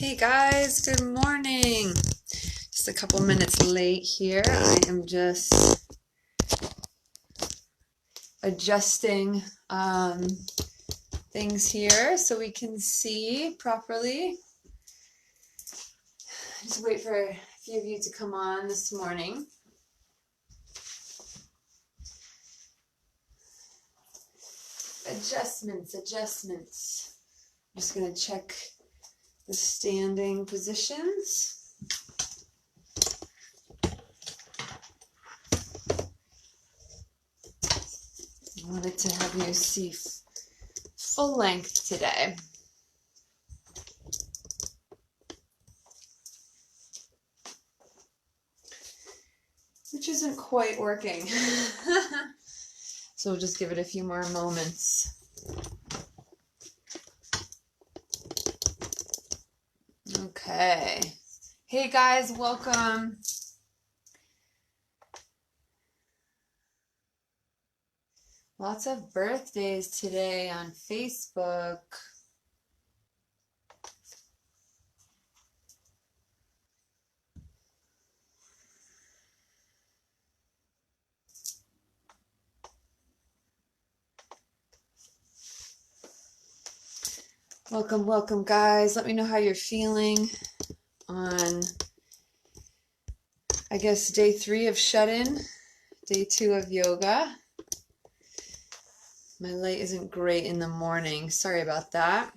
Hey guys, good morning. Just a couple minutes late here. I am just adjusting things here so we can see properly. Just wait for a few of you to come on this morning. Adjustments. I'm just going to check the standing positions. I wanted to have you see full length today. Which isn't quite working. So we'll just give it a few more moments. Okay. Hey guys, welcome. Lots of birthdays today on Facebook. Welcome guys. Let me know how you're feeling on, I guess, day 3 of shut-in, day 2 of yoga. My light isn't great in the morning. Sorry about that.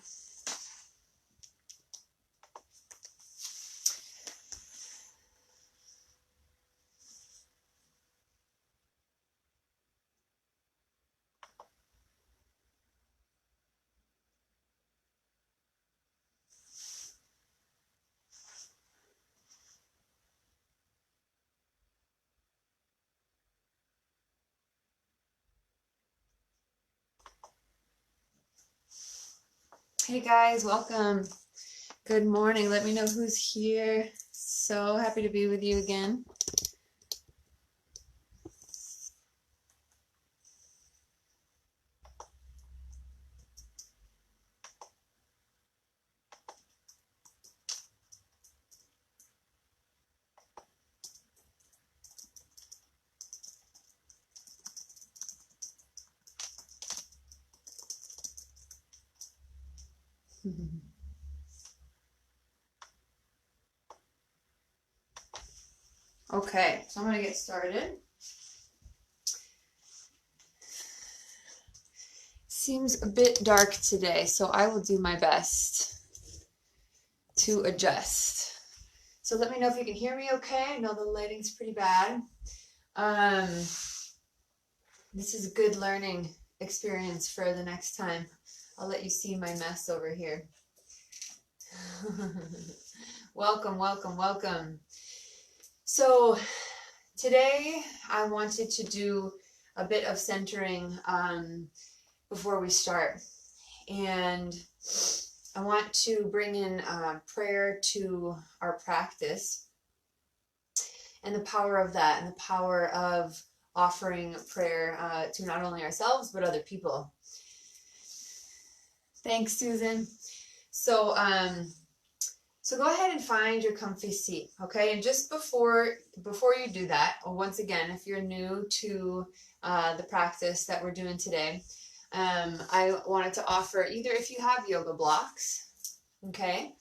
Hey guys, welcome. Good morning. Let me know who's here. So happy to be with you again. Okay, so I'm going to get started. Seems a bit dark today, so I will do my best to adjust. So let me know if you can hear me okay. I know the lighting's pretty bad. This is a good learning experience for the next time. I'll let you see my mess over here. Welcome. So today I wanted to do a bit of centering before we start. And I want to bring in prayer to our practice and the power of that, and the power of offering prayer to not only ourselves but other people. Thanks, Susan. So go ahead and find your comfy seat, okay? And just before you do that, once again, if you're new to the practice that we're doing today, I wanted to offer either if you have yoga blocks, okay,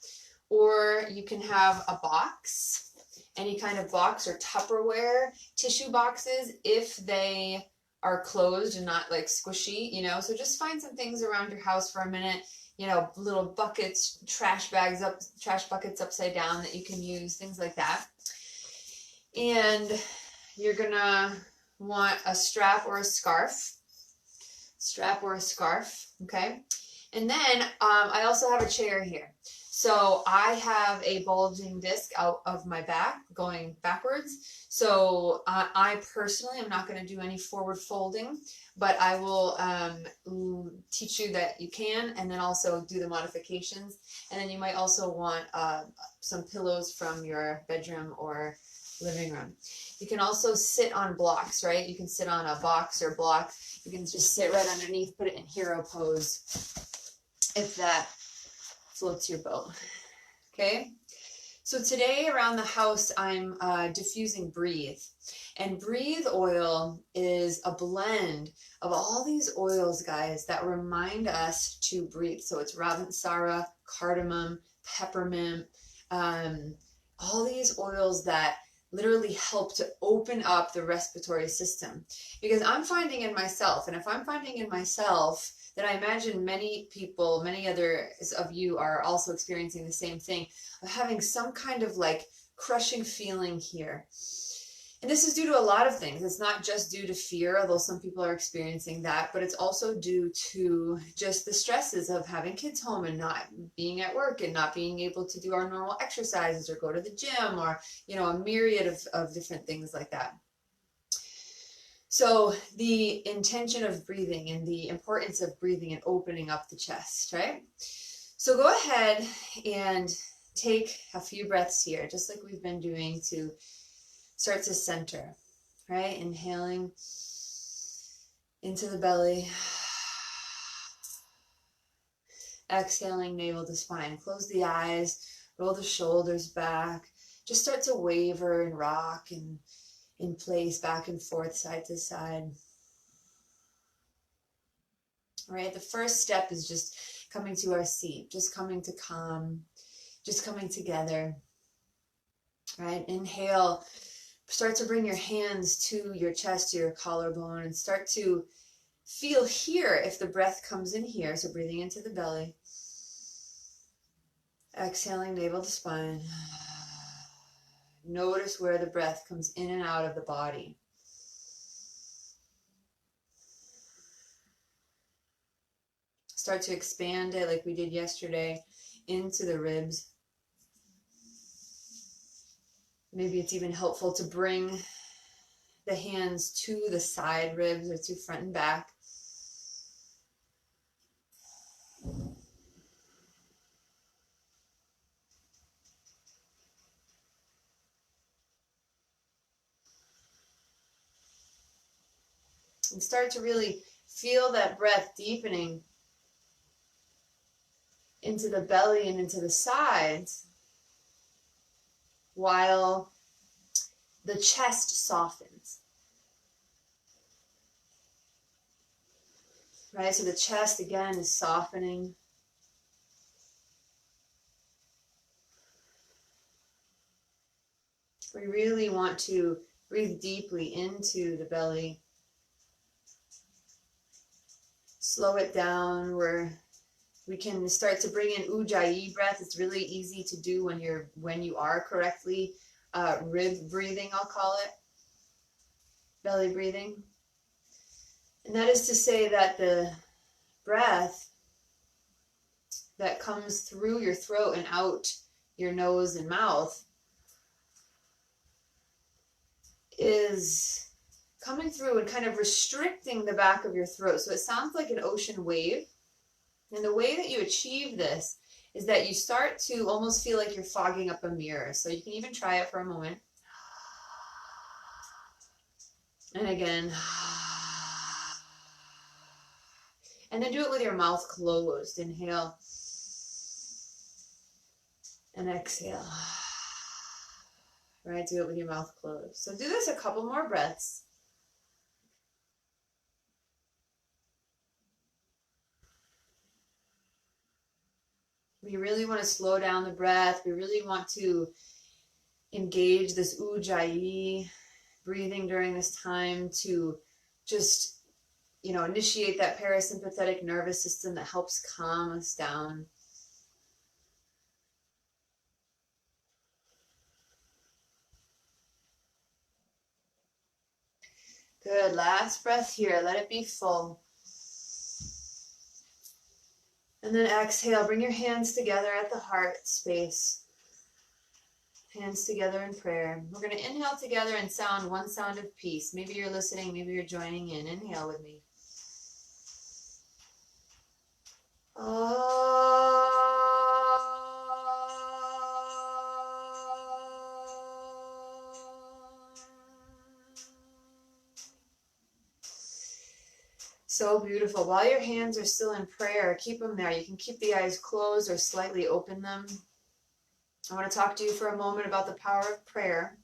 or you can have a box, any kind of box, or Tupperware tissue boxes if they are closed and not like squishy, you know. So just find some things around your house for a minute, you know, little buckets, trash buckets upside down that you can use, things like that. And you're gonna want a strap or a scarf, okay? And then I also have a chair here. So I have a bulging disc out of my back going backwards. So I personally am not going to do any forward folding, but I will teach you that you can, and then also do the modifications. And then you might also want some pillows from your bedroom or living room. You can also sit on blocks, right? You can sit on a box or block. You can just sit right underneath, put it in hero pose, if that floats your boat. Okay? So today around the house, I'm diffusing Breathe. And Breathe oil is a blend of all these oils, guys, that remind us to breathe. So it's Ravensara, cardamom, peppermint, all these oils that literally help to open up the respiratory system. Because I'm finding in myself, and if I'm finding in myself, then I imagine many people, many others of you are also experiencing the same thing, of having some kind of like crushing feeling here. And this is due to a lot of things. It's not just due to fear, although some people are experiencing that, but it's also due to just the stresses of having kids home and not being at work and not being able to do our normal exercises or go to the gym or, you know, a myriad of different things like that. So the intention of breathing and the importance of breathing and opening up the chest, right? So go ahead and take a few breaths here, just like we've been doing, to start to center, right? Inhaling into the belly. Exhaling, navel to spine. Close the eyes, roll the shoulders back. Just start to waver and rock and in place, back and forth, side to side. All right, the first step is just coming to our seat, just coming to calm, just coming together. All right, inhale. Start to bring your hands to your chest, to your collarbone, and start to feel here if the breath comes in here. So breathing into the belly. Exhaling, navel to spine. Notice where the breath comes in and out of the body. Start to expand it like we did yesterday into the ribs. Maybe it's even helpful to bring the hands to the side ribs or to front and back. And start to really feel that breath deepening into the belly and into the sides while the chest softens. Right, so the chest again is softening. We really want to breathe deeply into the belly. Slow it down where we can start to bring in Ujjayi breath. It's really easy to do when you are correctly rib breathing, I'll call it. Belly breathing. And that is to say that the breath that comes through your throat and out your nose and mouth is coming through and kind of restricting the back of your throat. So it sounds like an ocean wave. And the way that you achieve this is that you start to almost feel like you're fogging up a mirror. So you can even try it for a moment. And again. And then do it with your mouth closed. Inhale. And exhale. Right, do it with your mouth closed. So do this a couple more breaths. We really want to slow down the breath. We really want to engage this Ujjayi breathing during this time to just, initiate that parasympathetic nervous system that helps calm us down. Good, last breath here. Let it be full. And then exhale, bring your hands together at the heart space. Hands together in prayer. We're going to inhale together and sound one sound of peace. Maybe you're listening, maybe you're joining in. Inhale with me. So beautiful. While your hands are still in prayer, keep them there. You can keep the eyes closed or slightly open them. I want to talk to you for a moment about the power of prayer.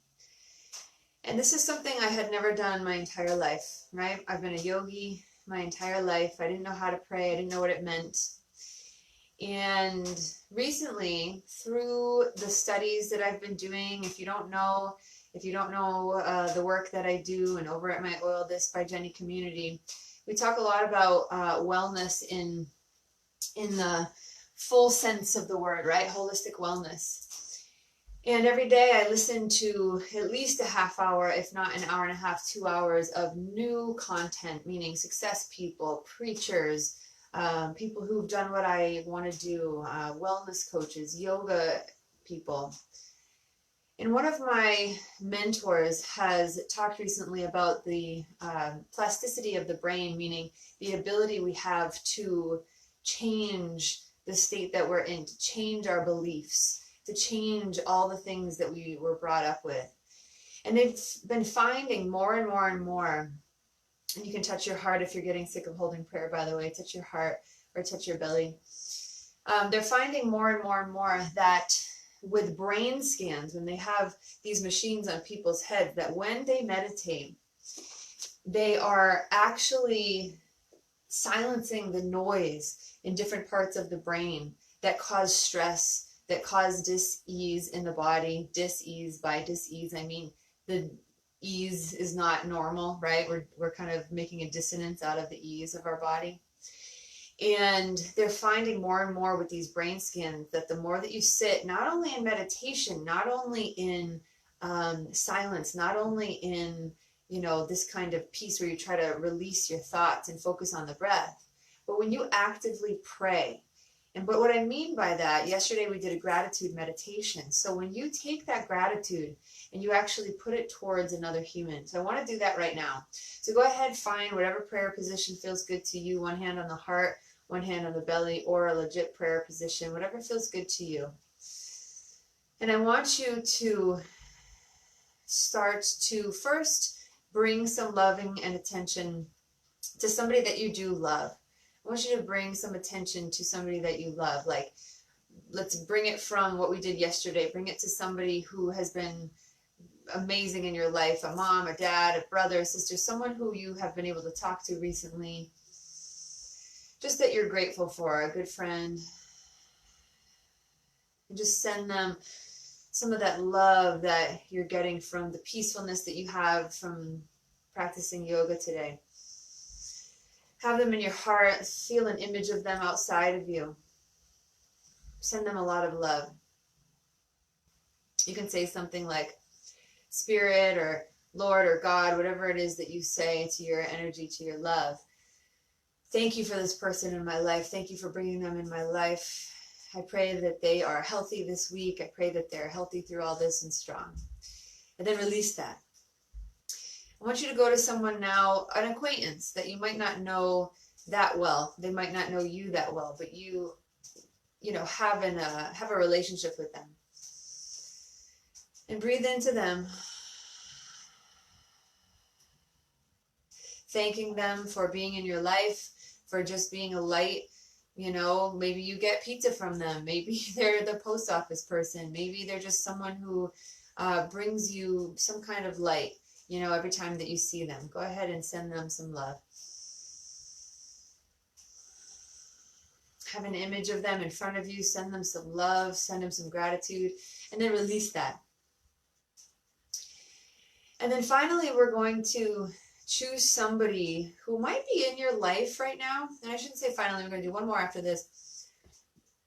And this is something I had never done my entire life, right? I've been a yogi my entire life. I didn't know how to pray. I didn't know what it meant. And recently, through the studies that I've been doing, if you don't know the work that I do, and over at my Oil This by Jenny community, we talk a lot about wellness in the full sense of the word, right? Holistic wellness. And every day I listen to at least a half hour, if not an hour and a half, 2 hours of new content, meaning success people, preachers, people who've done what I want to do, wellness coaches, yoga people. And one of my mentors has talked recently about the plasticity of the brain, meaning the ability we have to change the state that we're in, to change our beliefs, to change all the things that we were brought up with. And they've been finding more and more and more, and you can touch your heart if you're getting sick of holding prayer, by the way, touch your heart or touch your belly. They're finding more and more and more that with brain scans, when they have these machines on people's heads, that when they meditate, they are actually silencing the noise in different parts of the brain that cause stress, that cause dis-ease in the body. Dis-ease, by dis-ease, I mean the ease is not normal, right? We're kind of making a dissonance out of the ease of our body. And they're finding more and more with these brain scans that the more that you sit, not only in meditation, not only in silence, not only in, this kind of peace where you try to release your thoughts and focus on the breath, but when you actively pray. But what I mean by that, yesterday we did a gratitude meditation. So when you take that gratitude and you actually put it towards another human. So I want to do that right now. So go ahead, find whatever prayer position feels good to you. One hand on the heart, one hand on the belly, or a legit prayer position, whatever feels good to you. And I want you to start to first bring some loving and attention to somebody that you do love. I want you to bring some attention to somebody that you love. Like, let's bring it from what we did yesterday. Bring it to somebody who has been amazing in your life, a mom, a dad, a brother, a sister, someone who you have been able to talk to recently, just that you're grateful for, a good friend. And just send them some of that love that you're getting from the peacefulness that you have from practicing yoga today. Have them in your heart. Feel an image of them outside of you. Send them a lot of love. You can say something like Spirit or Lord or God, whatever it is that you say to your energy, to your love. Thank you for this person in my life. Thank you for bringing them in my life. I pray that they are healthy this week. I pray that they're healthy through all this and strong. And then release that. I want you to go to someone now, an acquaintance that you might not know that well. They might not know you that well, but you have a relationship with them. And breathe into them, thanking them for being in your life, for just being a light. Maybe you get pizza from them. Maybe they're the post office person. Maybe they're just someone who brings you some kind of light. Every time that you see them, go ahead and send them some love. Have an image of them in front of you, send them some love, send them some gratitude, and then release that. And then finally, we're going to choose somebody who might be in your life right now. And I shouldn't say finally, we're going to do one more after this.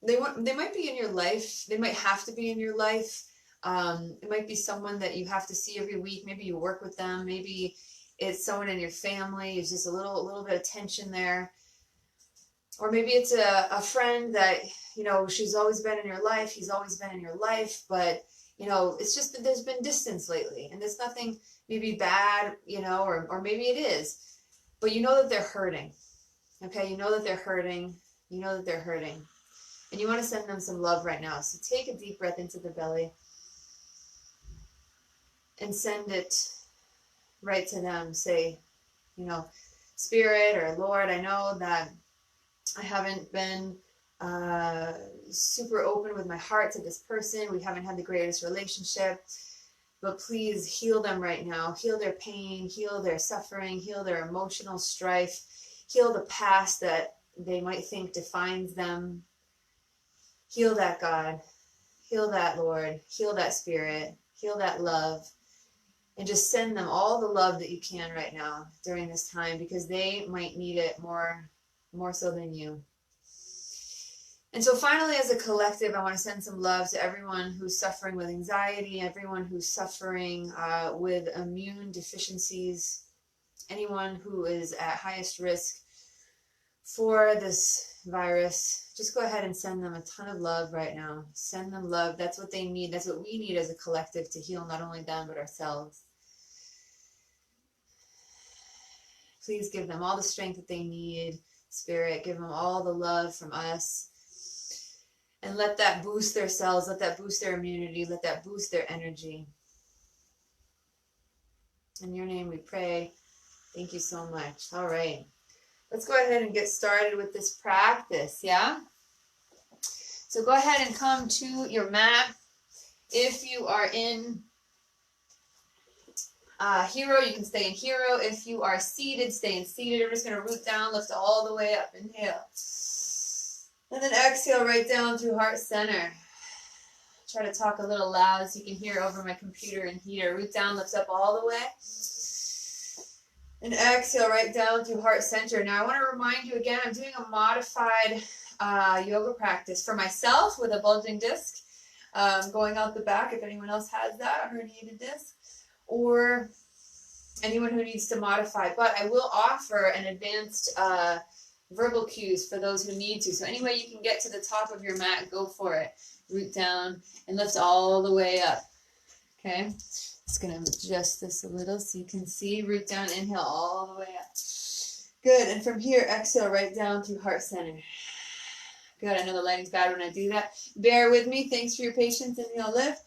They might be in your life. They might have to be in your life. It might be someone that you have to see every week. Maybe you work with them. Maybe it's someone in your family. It's just a little bit of tension there. Or maybe it's a friend that, she's always been in your life. He's always been in your life. But, it's just that there's been distance lately. And there's nothing maybe bad, or maybe it is. But you know that they're hurting. Okay? You know that they're hurting. You know that they're hurting. And you want to send them some love right now. So take a deep breath into the belly. And send it right to them. Say, Spirit or Lord, I know that I haven't been super open with my heart to this person. We haven't had the greatest relationship, but please heal them right now. Heal their pain, heal their suffering, heal their emotional strife, heal the past that they might think defines them. Heal that, God. Heal that, Lord. Heal that spirit. Heal that love. And just send them all the love that you can right now during this time, because they might need it more so than you. And so finally, as a collective, I want to send some love to everyone who's suffering with anxiety, everyone who's suffering with immune deficiencies, anyone who is at highest risk for this virus. Just go ahead and send them a ton of love right now. Send them love. That's what they need. That's what we need as a collective to heal not only them, but ourselves. Please give them all the strength that they need, Spirit. Give them all the love from us. And let that boost their cells, let that boost their immunity, let that boost their energy. In your name we pray. Thank you so much. All right. Let's go ahead and get started with this practice, yeah? So go ahead and come to your mat. If you are in hero, you can stay in hero. If you are seated, stay in seated. We're just going to root down, lift all the way up. Inhale. And then exhale right down through heart center. Try to talk a little loud so you can hear over my computer and heater. Root down, lift up all the way. And exhale right down through heart center. Now I want to remind you again, I'm doing a modified yoga practice for myself with a bulging disc going out the back, if anyone else has that, a herniated disc, or anyone who needs to modify. But I will offer an advanced verbal cues for those who need to. So any way you can get to the top of your mat, go for it. Root down and lift all the way up. Okay? Just going to adjust this a little so you can see. Root down, inhale all the way up. Good. And from here, exhale right down through heart center. Good. I know the lighting's bad when I do that. Bear with me. Thanks for your patience. Inhale, lift.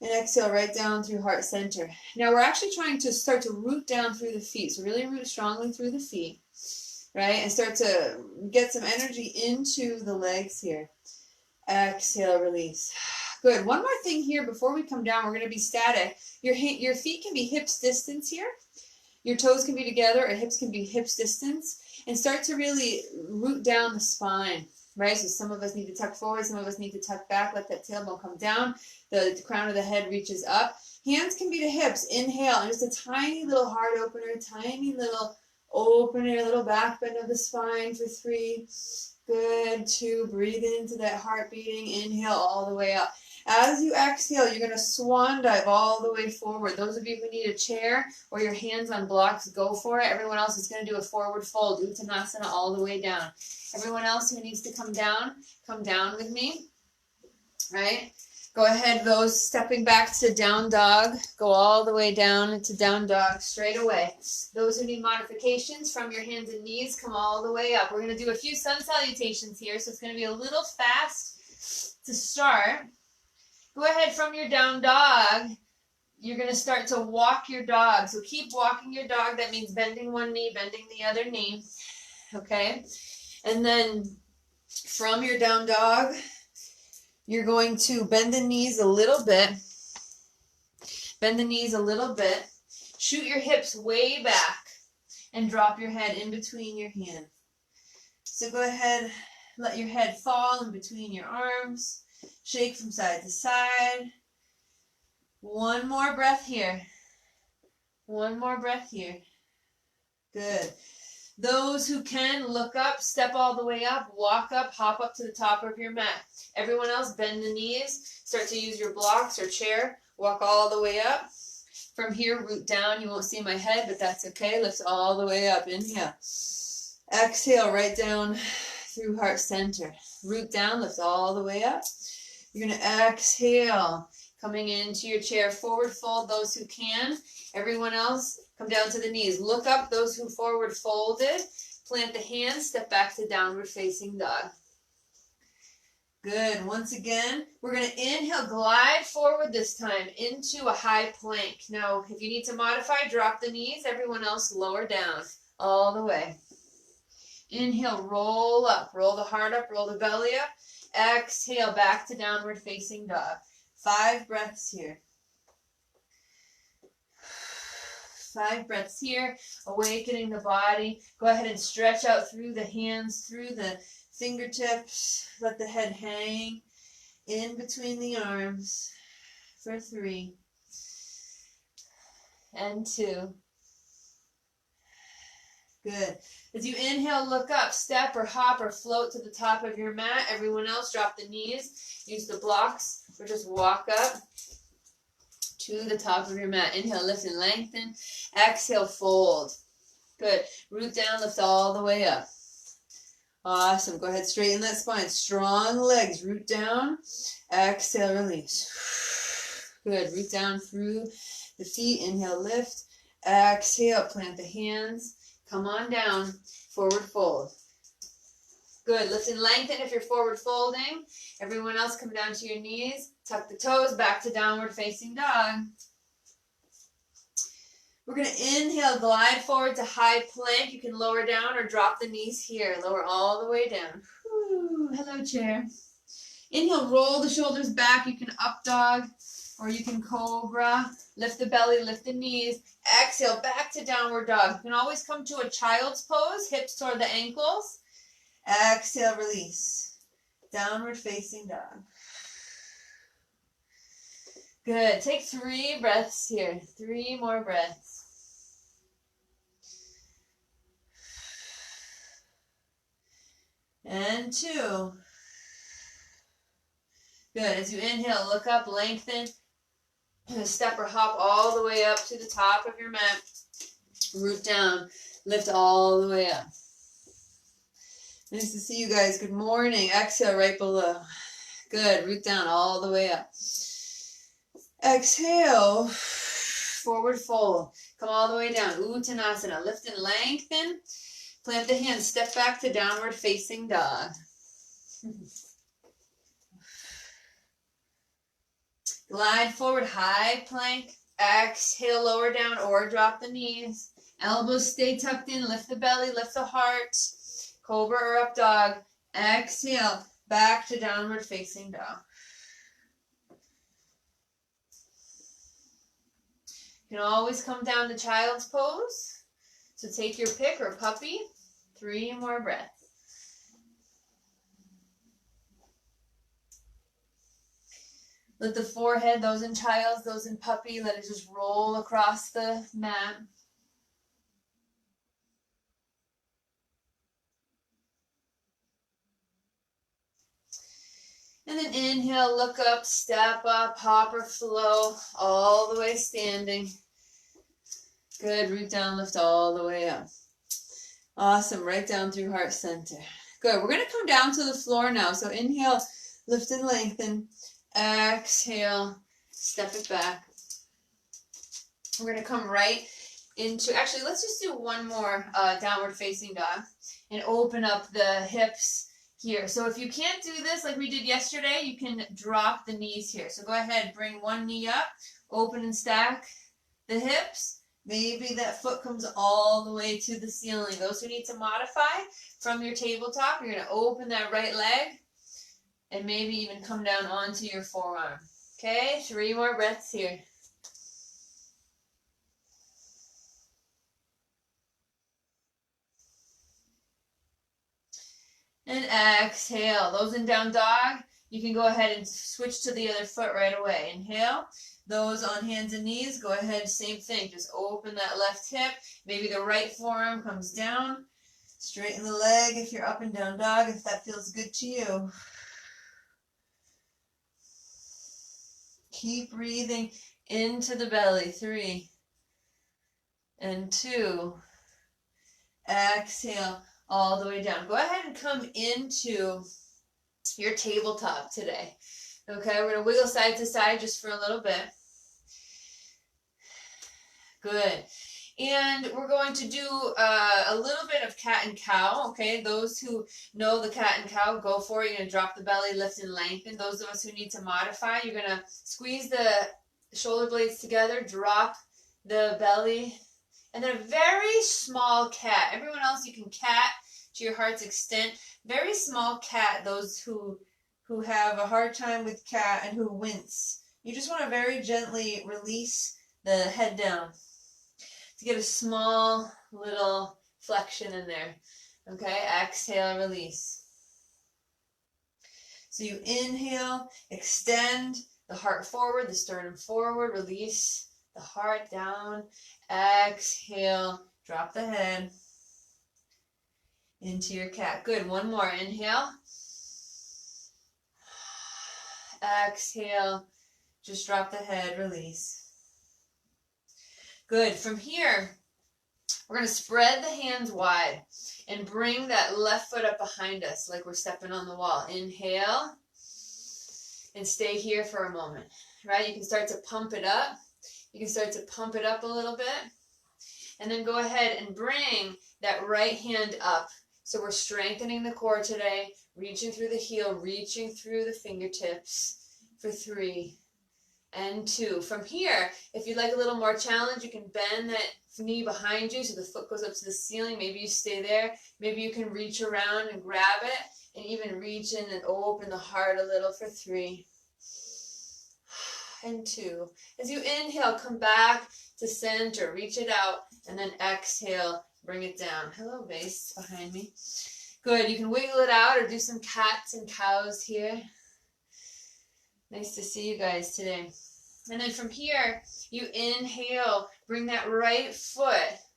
And exhale right down through heart center. Now we're actually trying to start to root down through the feet. So really root strongly through the feet. Right? And start to get some energy into the legs here. Exhale, release. Good. One more thing here before we come down. We're going to be static. Your feet can be hips distance here. Your toes can be together, or hips can be hips distance. And start to really root down the spine. Right? So some of us need to tuck forward. Some of us need to tuck back. Let that tailbone come down. The crown of the head reaches up. Hands can be to hips. Inhale. And just a tiny little heart opener. Tiny little opener. Little back bend of the spine for 3. Good. 2. Breathe into that heart beating. Inhale all the way up. As you exhale, you're going to swan dive all the way forward. Those of you who need a chair or your hands on blocks, go for it. Everyone else is going to do a forward fold, Uttanasana all the way down. Everyone else who needs to come down with me. Right? Go ahead, those stepping back to down dog, go all the way down to down dog straight away. Those who need modifications from your hands and knees, come all the way up. We're going to do a few sun salutations here, so it's going to be a little fast to start. Go ahead from your down dog. You're going to start to walk your dog. So keep walking your dog. That means bending one knee, bending the other knee. Okay? And then from your down dog, you're going to bend the knees a little bit. Bend the knees a little bit. Shoot your hips way back and drop your head in between your hands. So go ahead, let your head fall in between your arms. Shake from side to side. One more breath here. One more breath here. Good. Those who can, look up, step all the way up, walk up, hop up to the top of your mat. Everyone else, bend the knees. Start to use your blocks or chair. Walk all the way up. From here, root down. You won't see my head, but that's okay. Lift all the way up. Inhale. Exhale right down through heart center. Root down, lift all the way up. You're going to exhale, coming into your chair, forward fold, those who can. Everyone else, come down to the knees. Look up, those who forward folded. Plant the hands, step back to downward facing dog. Good. Once again, we're going to inhale, glide forward this time into a high plank. Now, if you need to modify, drop the knees. Everyone else, lower down all the way. Inhale, roll up. Roll the heart up, roll the belly up. Exhale, back to downward facing dog. 5 breaths here. 5 breaths here, awakening the body. Go ahead and stretch out through the hands, through the fingertips. Let the head hang in between the arms for 3 and 2. Good. As you inhale, look up, step or hop or float to the top of your mat. Everyone else, drop the knees, use the blocks, or just walk up to the top of your mat. Inhale, lift and lengthen. Exhale, fold. Good. Root down, lift all the way up. Awesome. Go ahead, straighten that spine. Strong legs. Root down. Exhale, release. Good. Root down through the feet. Inhale, lift. Exhale, plant the hands. Come on down. Forward fold. Good. Lift and lengthen if you're forward folding. Everyone else, come down to your knees. Tuck the toes, back to downward facing dog. We're going to inhale, glide forward to high plank. You can lower down or drop the knees here. Lower all the way down. Whew. Hello, chair. Inhale, roll the shoulders back. You can up dog or you can cobra. Lift the belly, lift the knees. Exhale, back to downward dog. You can always come to a child's pose, hips toward the ankles. Exhale, release. Downward facing dog. Good. Take 3 breaths here. 3 more breaths. And 2. Good. As you inhale, look up, lengthen. Step or hop all the way up to the top of your mat. Root down. Lift all the way up. Nice to see you guys. Good morning. Exhale right below. Good. Root down all the way up. Exhale. Forward fold. Come all the way down. Uttanasana. Lift and lengthen. Plant the hands. Step back to downward facing dog. Glide forward. High plank. Exhale. Lower down or drop the knees. Elbows stay tucked in. Lift the belly. Lift the heart. Cobra or up dog. Exhale. Back to downward facing dog. You can always come down to child's pose. So take your pick or puppy. 3 more breaths. Let the forehead, those in child's, those in puppy, let it just roll across the mat. And then inhale, look up, step up, hop or flow, all the way standing. Good, root down, lift all the way up. Awesome, right down through heart center. Good, we're going to come down to the floor now. So inhale, lift and lengthen. Exhale, step it back. We're going to come right into, actually, let's just do one more downward facing dog and open up the hips here. So if you can't do this like we did yesterday, you can drop the knees here. So go ahead, bring one knee up, open and stack the hips. Maybe that foot comes all the way to the ceiling. Those who need to modify from your tabletop, you're going to open that right leg and maybe even come down onto your forearm. Okay, 3 more breaths here. And exhale. Those in down dog, you can go ahead and switch to the other foot right away. Inhale. Those on hands and knees, go ahead, same thing. Just open that left hip. Maybe the right forearm comes down. Straighten the leg if you're up and down dog, if that feels good to you. Keep breathing into the belly. 3 and 2. Exhale. All the way down. Go ahead and come into your tabletop today. Okay, we're going to wiggle side to side just for a little bit. Good. And we're going to do a little bit of cat and cow. Okay, those who know the cat and cow, go for it. You're going to drop the belly, lift and lengthen. Those of us who need to modify, you're going to squeeze the shoulder blades together, drop the belly, and then a very small cat. Everyone else, you can cat to your heart's extent. Very small cat, those who have a hard time with cat and who wince. You just want to very gently release the head down to get a small little flexion in there. Okay, exhale, release. So you inhale, extend the heart forward, the sternum forward, release the heart down. Exhale, drop the head into your cat. Good, one more, inhale. Exhale, just drop the head, release. Good, from here, we're going to spread the hands wide and bring that left foot up behind us like we're stepping on the wall. Inhale and stay here for a moment, right? You can start to pump it up. You can start to pump it up a little bit. And then go ahead and bring that right hand up. So we're strengthening the core today, reaching through the heel, reaching through the fingertips for 3 and 2. From here, if you'd like a little more challenge, you can bend that knee behind you so the foot goes up to the ceiling. Maybe you stay there. Maybe you can reach around and grab it and even reach in and open the heart a little for 3 and 2. As you inhale, come back to center, reach it out, and then exhale, bring it down. Hello, base behind me. Good, you can wiggle it out or do some cats and cows here. Nice to see you guys today. And then from here, you inhale, bring that right foot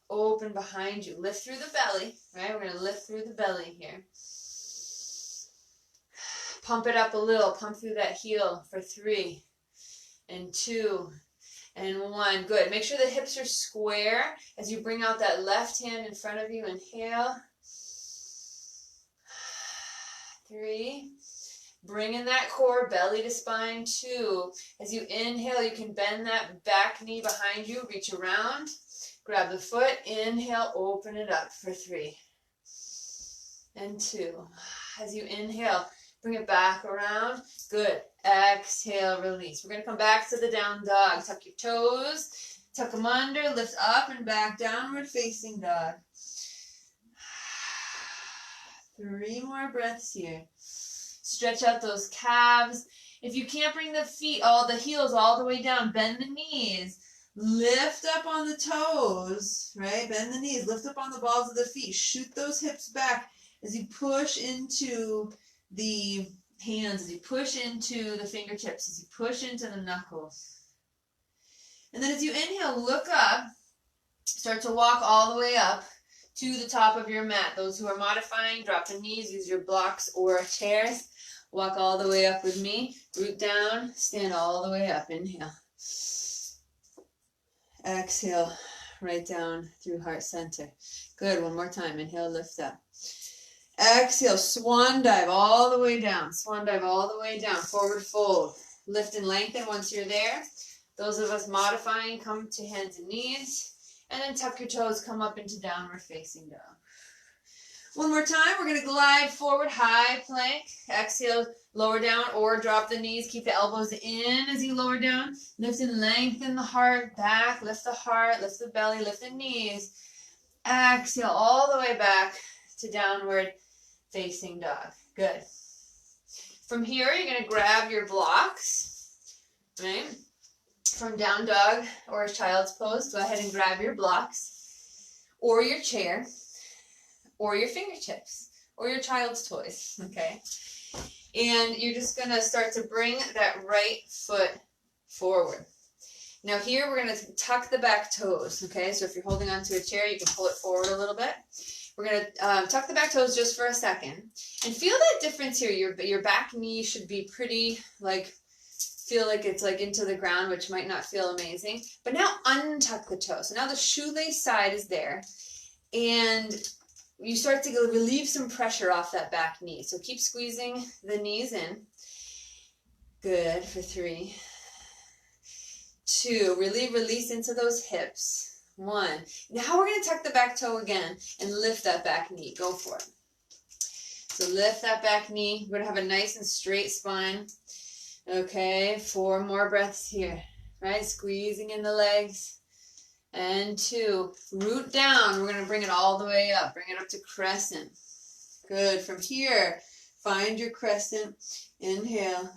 open behind you. Lift through the belly, right? We're going to lift through the belly here. Pump it up a little, pump through that heel for 3 and 2 and 1. Good. Make sure the hips are square as you bring out that left hand in front of you. Inhale. 3. Bring in that core, belly to spine. 2. As you inhale, you can bend that back knee behind you. Reach around. Grab the foot. Inhale, open it up for 3 and 2. As you inhale, bring it back around. Good. Exhale, release. We're going to come back to the down dog. Tuck your toes. Tuck them under. Lift up and back. Downward facing dog. 3 more breaths here. Stretch out those calves. If you can't bring the feet, the heels all the way down, bend the knees. Lift up on the toes, right? Bend the knees. Lift up on the balls of the feet. Shoot those hips back as you push into the hands, as you push into the fingertips, as you push into the knuckles. And then as you inhale, look up. Start to walk all the way up to the top of your mat. Those who are modifying, drop the knees, use your blocks or chairs. Walk all the way up with me. Root down, stand all the way up. Inhale. Exhale, right down through heart center. Good, one more time. Inhale, lift up. Exhale, swan dive all the way down. Swan dive all the way down. Forward fold. Lift and lengthen once you're there. Those of us modifying, come to hands and knees. And then tuck your toes, come up into downward facing dog. One more time, we're going to glide forward, high plank. Exhale, lower down or drop the knees. Keep the elbows in as you lower down. Lift and lengthen the heart back. Lift the heart, lift the belly, lift the knees. Exhale all the way back to downward facing dog. Good. From here, you're going to grab your blocks, right? From down dog or child's pose, go ahead and grab your blocks or your chair or your fingertips or your child's toys, okay? And you're just going to start to bring that right foot forward. Now here, we're going to tuck the back toes, okay? So if you're holding onto a chair, you can pull it forward a little bit. We're going to tuck the back toes just for a second. And feel that difference here. Your back knee should be pretty, feel like it's into the ground, which might not feel amazing. But now untuck the toe. So now the shoelace side is there. And you start to relieve some pressure off that back knee. So keep squeezing the knees in. Good, for 3. 2, really release into those hips. 1. Now we're going to tuck the back toe again and lift that back knee. Go for it. So lift that back knee. We're going to have a nice and straight spine. Okay, 4 more breaths here. Right, squeezing in the legs. And 2, root down. We're going to bring it all the way up. Bring it up to crescent. Good. From here, find your crescent. Inhale.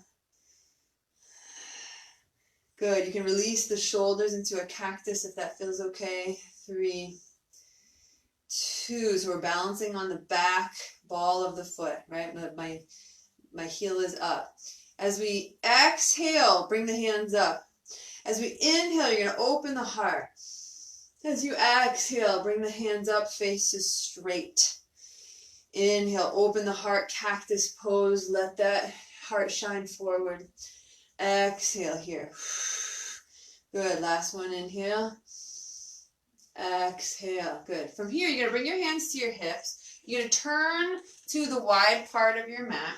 Good. You can release the shoulders into a cactus if that feels okay. 3, 2. So we're balancing on the back ball of the foot, right? My heel is up. As we exhale, bring the hands up. As we inhale, you're going to open the heart. As you exhale, bring the hands up, faces straight. Inhale, open the heart, cactus pose. Let that heart shine forward. Exhale here. Good. Last one, inhale. Exhale. Good. From here, you're going to bring your hands to your hips. You're going to turn to the wide part of your mat.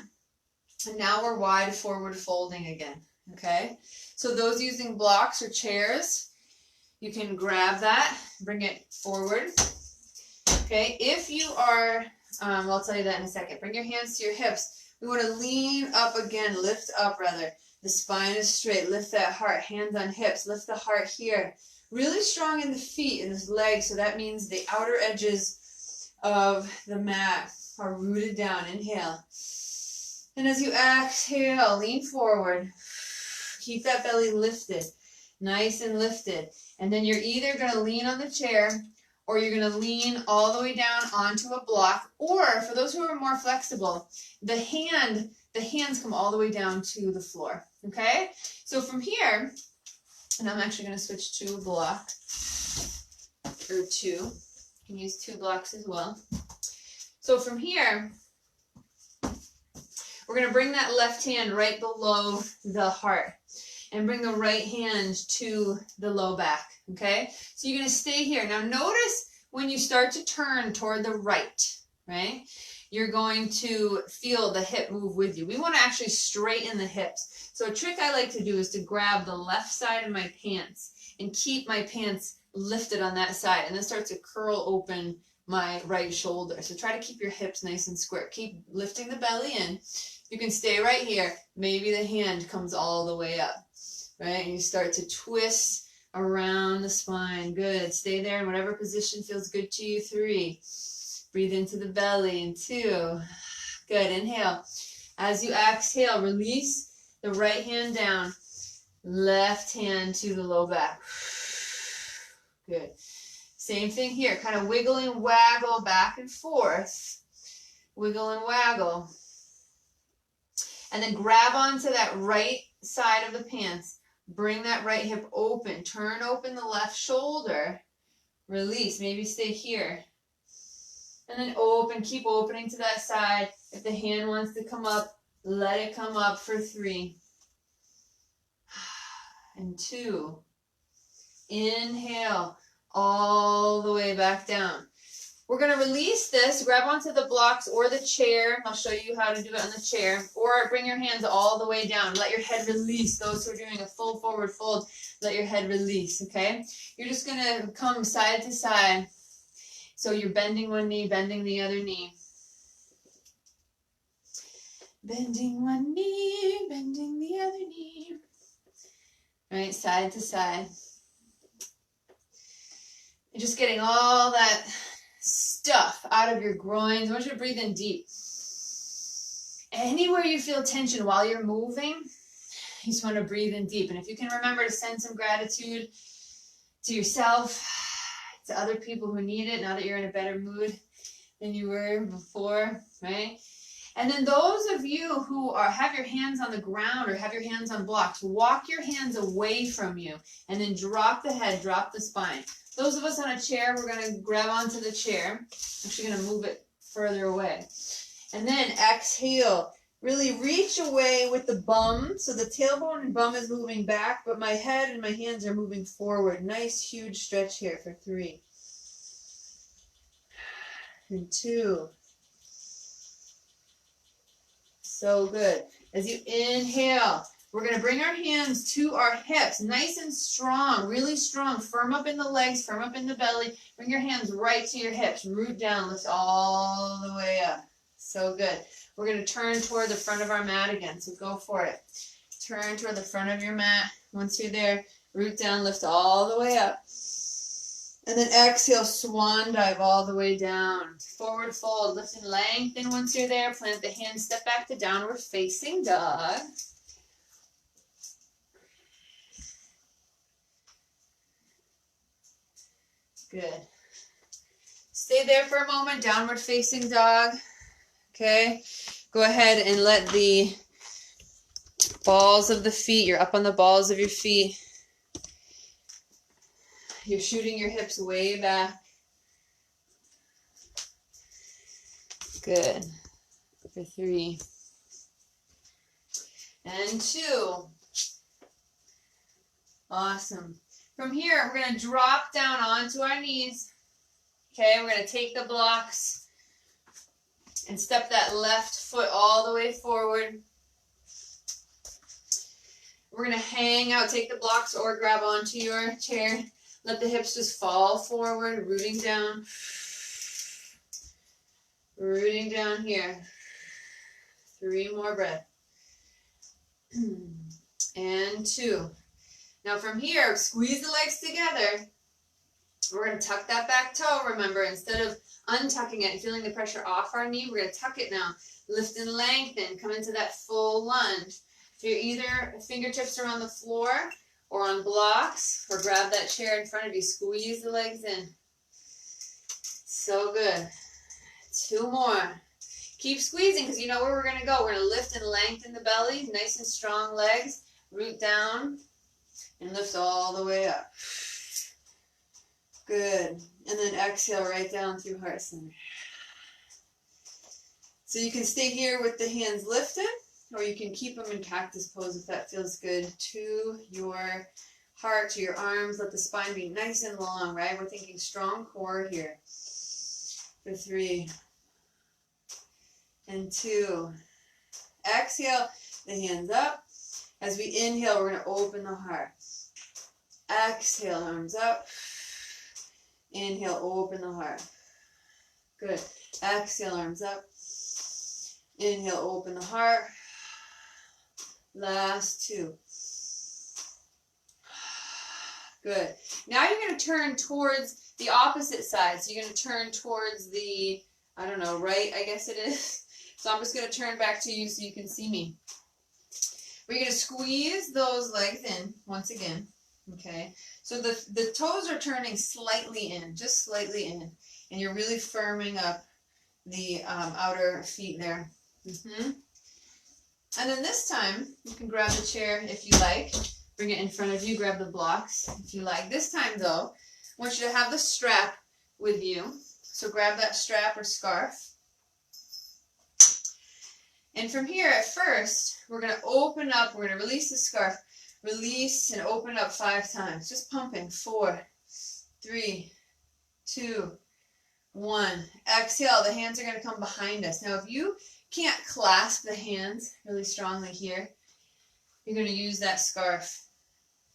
And now we're wide forward folding again. Okay? So those using blocks or chairs, you can grab that, bring it forward. Okay? If you are, I'll tell you that in a second. Bring your hands to your hips. We want to lean up again, lift up rather. The spine is straight. Lift that heart, hands on hips. Lift the heart here. Really strong in the feet and the legs, so that means the outer edges of the mat are rooted down. Inhale. And as you exhale, lean forward. Keep that belly lifted, nice and lifted. And then you're either going to lean on the chair or you're going to lean all the way down onto a block. Or for those who are more flexible, the hands come all the way down to the floor. Okay? So from here, and I'm actually going to switch to a block, or 2. You can use 2 blocks as well. So from here, we're going to bring that left hand right below the heart and bring the right hand to the low back. Okay? So you're going to stay here. Now notice when you start to turn toward the right, right? You're going to feel the hip move with you. We want to actually straighten the hips. So a trick I like to do is to grab the left side of my pants and keep my pants lifted on that side and then start to curl open my right shoulder. So try to keep your hips nice and square. Keep lifting the belly in. You can stay right here. Maybe the hand comes all the way up, right? And you start to twist around the spine. Good. Stay there in whatever position feels good to you. 3. Breathe into the belly. And 2. Good. Inhale. As you exhale, release the right hand down. Left hand to the low back. Good. Same thing here. Kind of wiggle and waggle back and forth. Wiggle and waggle. And then grab onto that right side of the pants. Bring that right hip open. Turn open the left shoulder. Release. Maybe stay here. And then open. Keep opening to that side. If the hand wants to come up, let it come up for 3. And 2. Inhale. All the way back down. We're going to release this. Grab onto the blocks or the chair. I'll show you how to do it on the chair. Or bring your hands all the way down. Let your head release. Those who are doing a full forward fold, let your head release, okay? You're just going to come side to side. So you're bending one knee, bending the other knee. Bending one knee, bending the other knee. Right, side to side. You're just getting all that stuff out of your groins. I want you to breathe in deep. Anywhere you feel tension while you're moving, you just want to breathe in deep. And if you can remember to send some gratitude to yourself, to other people who need it, now that you're in a better mood than you were before, right? And then those of you who have your hands on the ground or have your hands on blocks, walk your hands away from you and then drop the head, drop the spine. Those of us on a chair, we're going to grab onto the chair. I'm actually going to move it further away. And then exhale. Really reach away with the bum. So the tailbone and bum is moving back, but my head and my hands are moving forward. Nice, huge stretch here for 3. And 2. So good. As you inhale, we're going to bring our hands to our hips, nice and strong, really strong. Firm up in the legs, firm up in the belly. Bring your hands right to your hips. Root down, lift all the way up. So good. We're going to turn toward the front of our mat again, so go for it. Turn toward the front of your mat. Once you're there, root down, lift all the way up. And then exhale, swan dive all the way down. Forward fold, lift and lengthen once you're there. Plant the hands, step back to downward facing dog. Good. Stay there for a moment, downward facing dog. Okay. Go ahead and let the balls of the feet, you're up on the balls of your feet. You're shooting your hips way back. Good. For 3. And 2. Awesome. From here, we're going to drop down onto our knees. Okay, we're going to take the blocks and step that left foot all the way forward. We're going to hang out, take the blocks or grab onto your chair. Let the hips just fall forward, rooting down. Rooting down here. 3 more breaths. And 2. Now from here, squeeze the legs together. We're going to tuck that back toe, remember, instead of untucking it and feeling the pressure off our knee, we're going to tuck it now. Lift and lengthen, come into that full lunge. If you're either fingertips are on the floor or on blocks, or grab that chair in front of you, squeeze the legs in. So good. 2 more. Keep squeezing because you know where we're going to go. We're going to lift and lengthen the belly, nice and strong legs, root down, and lift all the way up. Good. And then exhale right down through heart center. So you can stay here with the hands lifted, or you can keep them in cactus pose if that feels good to your heart, to your arms. Let the spine be nice and long, right? We're thinking strong core here. For 3. And 2. Exhale, the hands up. As we inhale, we're going to open the heart. Exhale, arms up. Inhale, open the heart. Good. Exhale, arms up. Inhale, open the heart. Last 2. Good. Now you're going to turn towards the opposite side. So you're going to turn towards the, I don't know, right, I guess it is. So I'm just going to turn back to you so you can see me. We're going to squeeze those legs in once again. Okay, so the toes are turning slightly in, just slightly in, and you're really firming up the outer feet there. And then this time, you can grab the chair if you like, bring it in front of you, grab the blocks if you like. This time though, I want you to have the strap with you, so grab that strap or scarf. And from here, at first, we're going to open up, we're going to release the scarf. Release and open up 5 times. Just pumping. 4, 3, 2, 1. Exhale. The hands are going to come behind us. Now, if you can't clasp the hands really strongly here, you're going to use that scarf.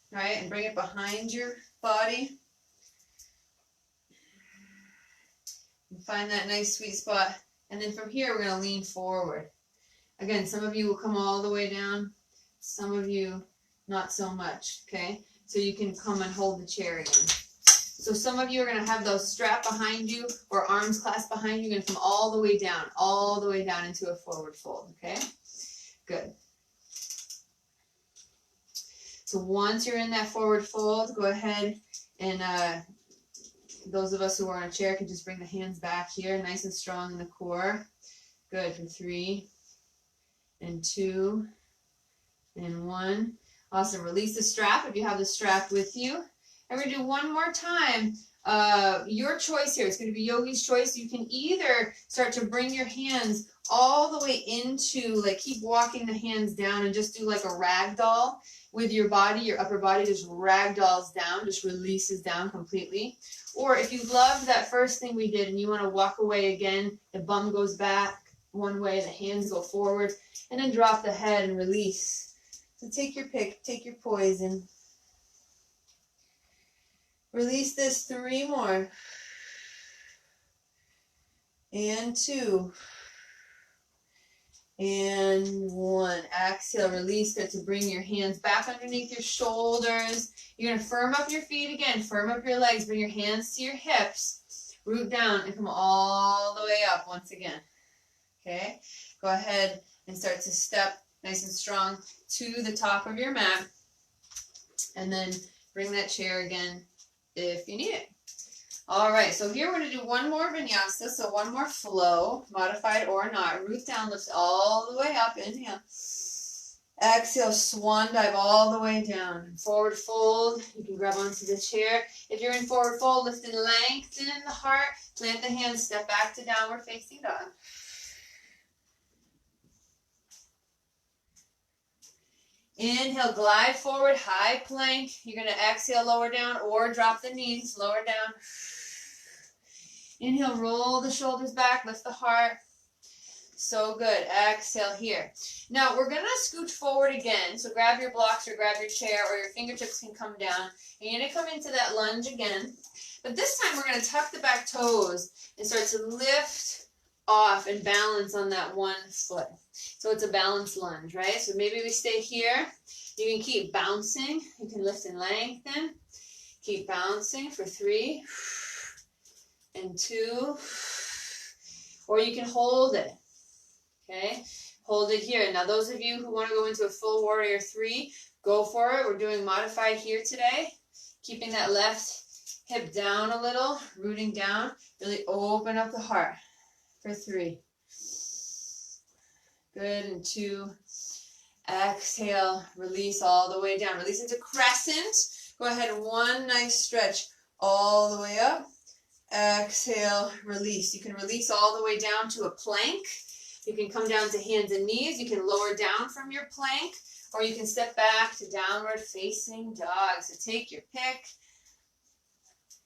Right? And bring it behind your body. And find that nice sweet spot. And then from here, we're going to lean forward. Again, some of you will come all the way down. Some of you not so much, okay? So you can come and hold the chair again. So some of you are going to have those strapped behind you or arms clasped behind you. You're going to come all the way down into a forward fold, okay? Good. So once you're in that forward fold, go ahead and those of us who are on a chair can just bring the hands back here, nice and strong in the core. Good, for 3 and 2 and 1. Awesome. Release the strap if you have the strap with you. And we're going to do one more time. Your choice here. It's going to be Yogi's choice. You can either start to bring your hands all the way into, like, keep walking the hands down and just do like a rag doll with your body. Your upper body just rag dolls down, just releases down completely. Or if you love that first thing we did and you want to walk away again, the bum goes back one way, the hands go forward, and then drop the head and release. So take your pick, take your poison. Release this 3 more. And 2. And 1. Exhale, release. Start to bring your hands back underneath your shoulders. You're going to firm up your feet again. Firm up your legs. Bring your hands to your hips. Root down and come all the way up once again. Okay? Go ahead and start to step nice and strong to the top of your mat. And then bring that chair again if you need it. All right, so here we're going to do one more vinyasa, so one more flow, modified or not. Root down, lift all the way up, inhale. Exhale, swan dive all the way down. Forward fold, you can grab onto the chair. If you're in forward fold, lift and lengthen the heart. Plant the hands, step back to downward facing dog. Inhale, glide forward, high plank. You're going to exhale, lower down, or drop the knees, lower down. Inhale, roll the shoulders back, lift the heart. So good. Exhale here. Now, we're going to scooch forward again. So grab your blocks or grab your chair, or your fingertips can come down. And you're going to come into that lunge again. But this time, we're going to tuck the back toes and start to lift off and balance on that one foot. So it's a balanced lunge, right? So maybe we stay here. You can keep bouncing. You can lift and lengthen. Keep bouncing for 3 and 2, or you can hold it, okay? Hold it here. Now, those of you who want to go into a full warrior 3, go for it. We're doing modified here today, keeping that left hip down a little, rooting down, really open up the heart for 3. Good, and 2. Exhale, release all the way down. Release into crescent. Go ahead, one nice stretch all the way up. Exhale, release. You can release all the way down to a plank. You can come down to hands and knees. You can lower down from your plank, or you can step back to downward facing dog. So take your pick.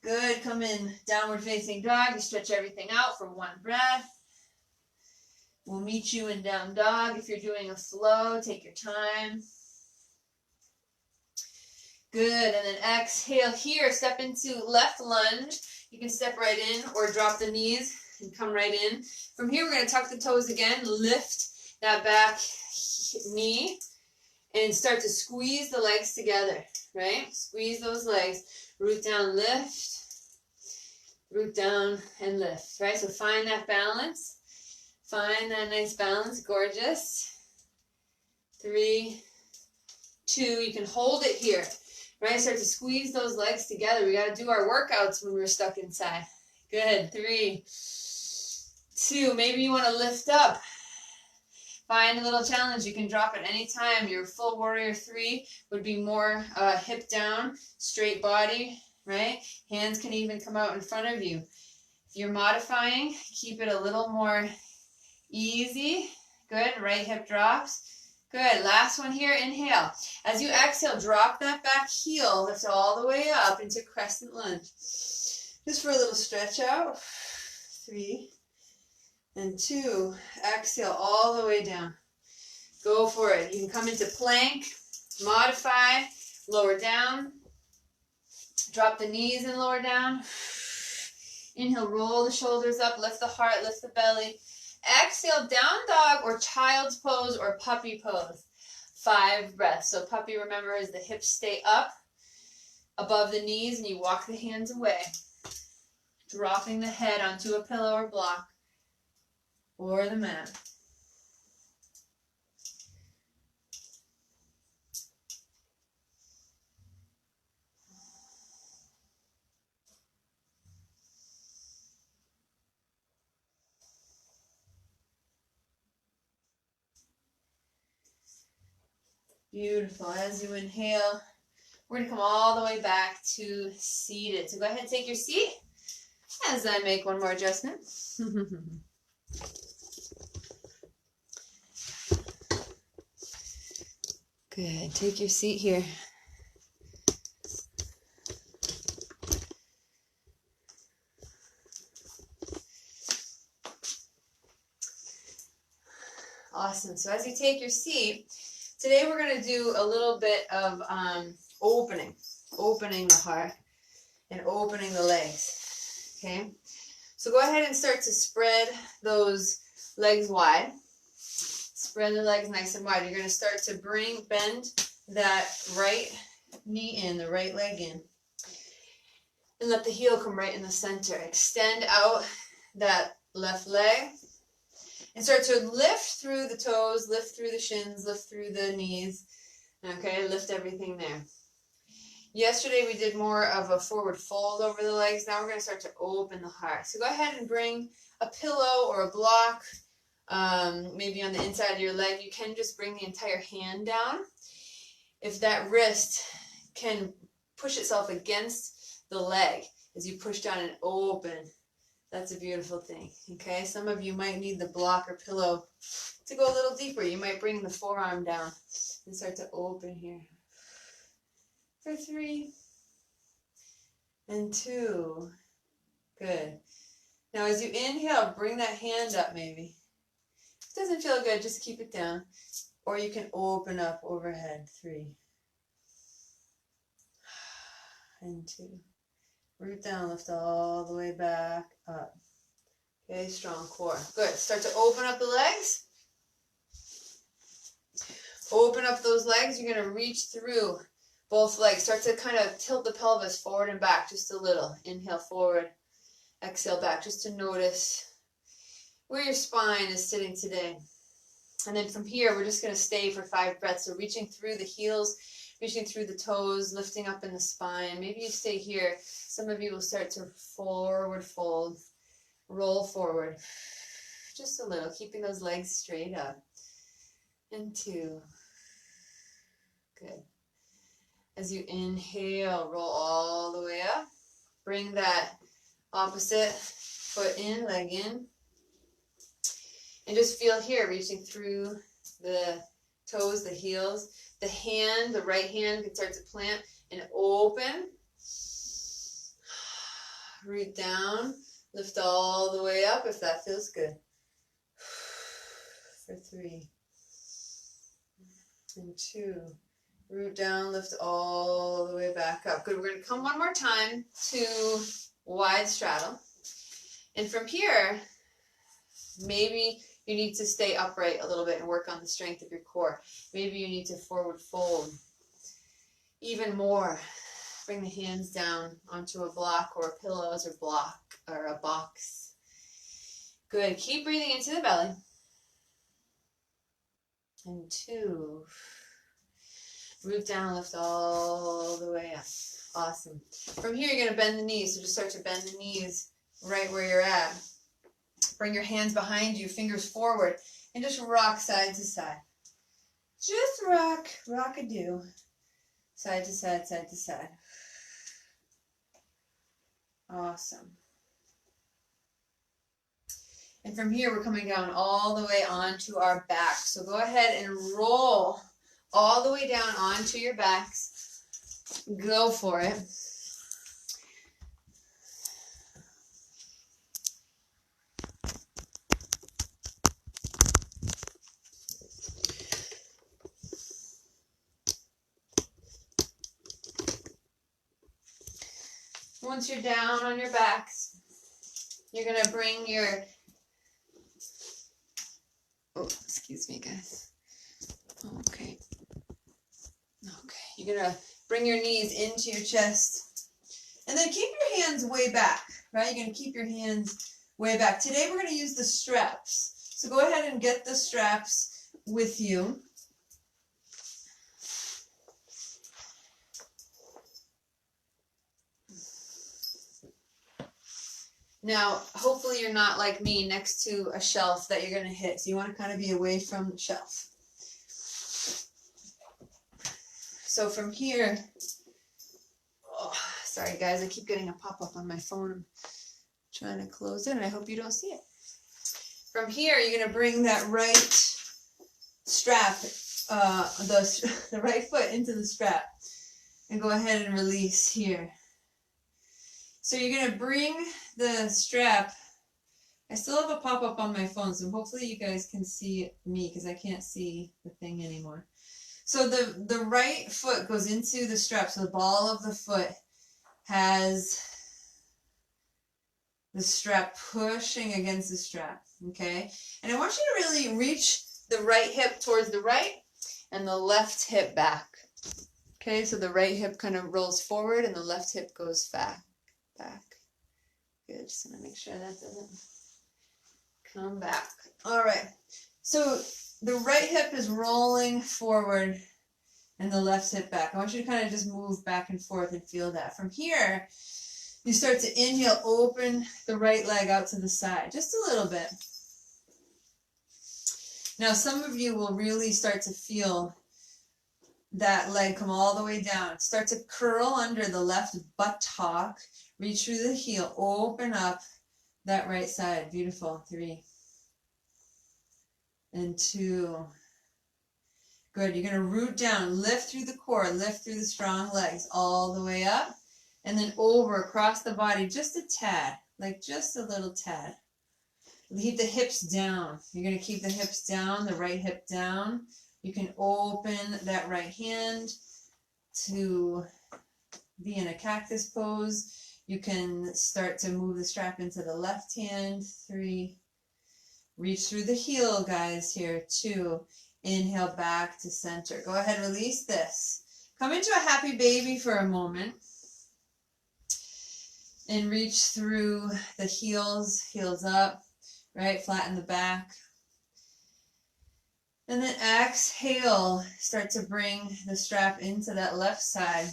Good. Come in downward facing dog. You stretch everything out for 1 breath. We'll meet you in down dog. If you're doing a flow, take your time. Good. And then exhale here. Step into left lunge. You can step right in or drop the knees and come right in. From here, we're going to tuck the toes again. Lift that back knee and start to squeeze the legs together, right? Squeeze those legs. Root down, lift. Root down and lift, right? So find that balance. Find that nice balance. Gorgeous. 3, 2. You can hold it here. Right, start to squeeze those legs together. We got to do our workouts when we're stuck inside. Good. 3, 2. Maybe you want to lift up. Find a little challenge. You can drop at any time. Your full warrior 3 would be more hip down, straight body, right? Hands can even come out in front of you. If you're modifying, keep it a little more easy. Good. Right hip drops. Good. Last one here. Inhale. As you exhale, drop that back heel. Lift all the way up into crescent lunge. Just for a little stretch out. 3 and 2. Exhale all the way down. Go for it. You can come into plank, modify, lower down. Drop the knees and lower down. Inhale, roll the shoulders up, lift the heart, lift the belly. Exhale, down dog or child's pose or puppy pose. 5 breaths. So puppy, remember, is the hips stay up above the knees and you walk the hands away. Dropping the head onto a pillow or block or the mat. Beautiful. As you inhale, we're going to come all the way back to seated. So go ahead and take your seat as I make one more adjustment. Good. Take your seat here. Awesome. So as you take your seat, today we're going to do a little bit of opening the heart and opening the legs. Okay? So go ahead and start to spread those legs wide. Spread the legs nice and wide. You're going to start to bend that right knee in, the right leg in. And let the heel come right in the center. Extend out that left leg. And start to lift through the toes, lift through the shins, lift through the knees. Okay, lift everything there. Yesterday we did more of a forward fold over the legs. Now we're going to start to open the heart. So go ahead and bring a pillow or a block, maybe on the inside of your leg. You can just bring the entire hand down. If that wrist can push itself against the leg as you push down and open, that's a beautiful thing. Okay, some of you might need the block or pillow to go a little deeper. You might bring the forearm down and start to open here. For 3 and 2. Good. Now as you inhale, bring that hand up maybe. If it doesn't feel good, just keep it down. Or you can open up overhead. 3 and 2. Root down, lift all the way back up. Okay, strong core. Good. Start to open up the legs. Open up those legs. You're going to reach through both legs. Start to kind of tilt the pelvis forward and back just a little. Inhale forward. Exhale back. Just to notice where your spine is sitting today. And then from here, we're just going to stay for 5 breaths. So reaching through the heels, reaching through the toes, lifting up in the spine. Maybe you stay here. Some of you will start to forward fold, roll forward. Just a little, keeping those legs straight up. And 2. Good. As you inhale, roll all the way up. Bring that opposite foot in, leg in. And just feel here, reaching through the toes, the heels. The hand, the right hand can start to plant and open. Root down, lift all the way up if that feels good. For 3 and 2. Root down, lift all the way back up. Good, we're going to come one more time to wide straddle. And from here, maybe you need to stay upright a little bit and work on the strength of your core. Maybe you need to forward fold even more. Bring the hands down onto a block or pillows or block or a box. Good. Keep breathing into the belly. And 2. Root down, lift all the way up. Awesome. From here, you're going to bend the knees. So just start to bend the knees right where you're at. Bring your hands behind you, fingers forward, and just rock side to side. Just rock, rock-a-do. Side to side, side to side. Awesome. And from here, we're coming down all the way onto our back. So go ahead and roll all the way down onto your backs. Go for it. Once you're down on your backs, you're going to bring your, oh, excuse me, guys. Okay. You're going to bring your knees into your chest. And then keep your hands way back, right? You're going to keep your hands way back. Today we're going to use the straps. So go ahead and get the straps with you. Now, hopefully you're not like me next to a shelf that you're going to hit. So you want to kind of be away from the shelf. So from here, oh, sorry guys, I keep getting a pop-up on my phone. I'm trying to close it and I hope you don't see it. From here, you're going to bring that right strap, the right foot into the strap and go ahead and release here. So you're going to bring the strap. I still have a pop-up on my phone, so hopefully you guys can see me because I can't see the thing anymore. So the right foot goes into the strap, so the ball of the foot has the strap pushing against the strap, okay? And I want you to really reach the right hip towards the right and the left hip back. Okay, so the right hip kind of rolls forward and the left hip goes back. Good, just want to make sure that doesn't come back. All right, so the right hip is rolling forward and the left hip back. I want you to kind of just move back and forth and feel that. From here, you start to inhale, open the right leg out to the side, just a little bit. Now, some of you will really start to feel that leg come all the way down. Start to curl under the left buttock, reach through the heel, open up that right side. Beautiful. 3 and 2. Good. You're going to root down, lift through the core, lift through the strong legs all the way up, and then over across the body just a tad, like just a little tad. Keep the hips down. You're going to keep the hips down, the right hip down. You can open that right hand to be in a cactus pose. You can start to move the strap into the left hand. 3. Reach through the heel, guys, here. 2. Inhale back to center. Go ahead, release this. Come into a happy baby for a moment. And reach through the heels up, right? Flatten the back. And then exhale, start to bring the strap into that left side